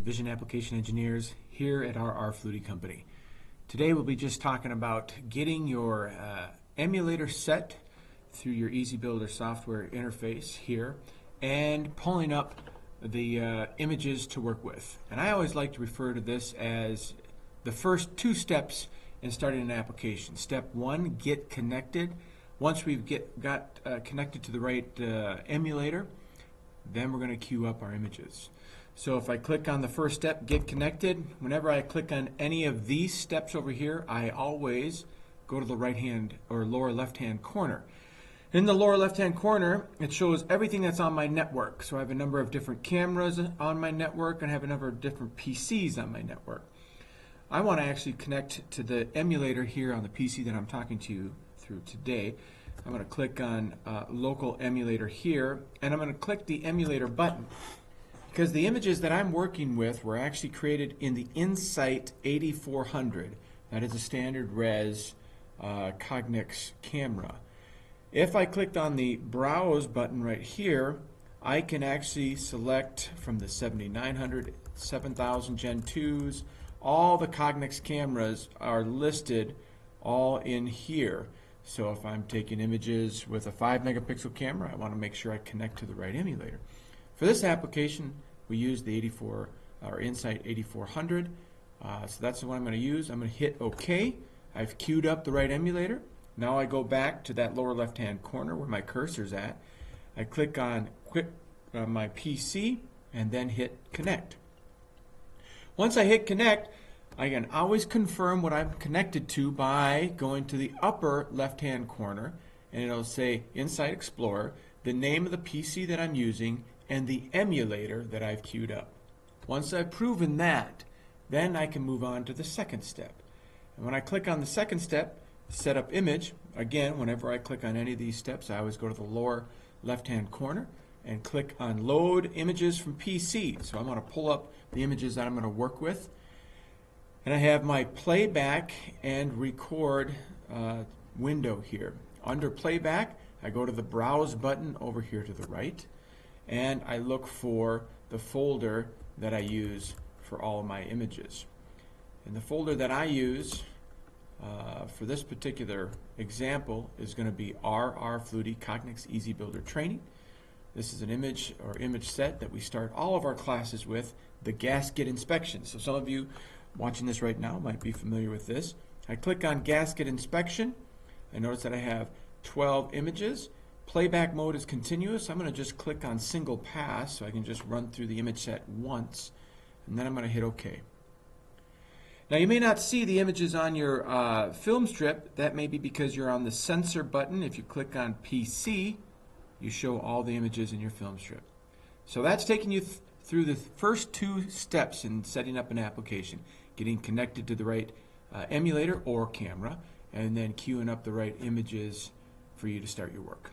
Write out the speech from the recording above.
Vision Application Engineers here at RRFloody Company. Today we'll be just talking about getting your emulator set through your EasyBuilder software interface here and pulling up the images to work with. And I always like to refer to this as the first two steps in starting an application. Step one, get connected. Once we've got connected to the right emulator, then we're going to queue up our images. So if I click on the first step, get connected, whenever I click on any of these steps over here, I always go to the right hand or lower left hand corner. In the lower left hand corner, it shows everything that's on my network. So I have a number of different cameras on my network and I have a number of different PCs on my network. I want to actually connect to the emulator here on the PC that I'm talking to you through today. I'm going to click on local emulator here, and I'm going to click the emulator button because the images that I'm working with were actually created in the Insight 8400. That is a standard res Cognex camera. If I clicked on the browse button right here, I can actually select from the 7900, 7000 Gen 2s. All the Cognex cameras are listed all in here. So if I'm taking images with a 5 megapixel camera, I want to make sure I connect to the right emulator. For this application, we use the Insight 8400. So that's the one I'm going to use. I'm going to hit OK. I've queued up the right emulator. Now I go back to that lower left-hand corner where my cursor's at. I click on my PC and then hit Connect. Once I hit Connect, I can always confirm what I'm connected to by going to the upper left-hand corner, and it'll say Insight Explorer, the name of the PC that I'm using, and the emulator that I've queued up. Once I've proven that, then I can move on to the second step. And when I click on the second step, Set Up Image, again, whenever I click on any of these steps, I always go to the lower left-hand corner and click on Load Images from PC. So I'm going to pull up the images that I'm going to work with. And I have my playback and record window here. Under playback, I go to the browse button over here to the right, and I look for the folder that I use for all of my images. And the folder that I use for this particular example is going to be RRFloody Cognex EasyBuilder Training. This is an image or image set that we start all of our classes with, the gasket inspection. So some of you watching this right now might be familiar with this. I click on gasket inspection. I notice that I have 12 images. Playback mode is continuous. I'm going to just click on single pass so I can just run through the image set once, and then I'm going to hit OK. Now you may not see the images on your film strip. That may be because you're on the sensor button. If you click on PC, you show all the images in your film strip. So that's taking you through the first two steps in setting up an application, getting connected to the right emulator or camera, and then queuing up the right images for you to start your work.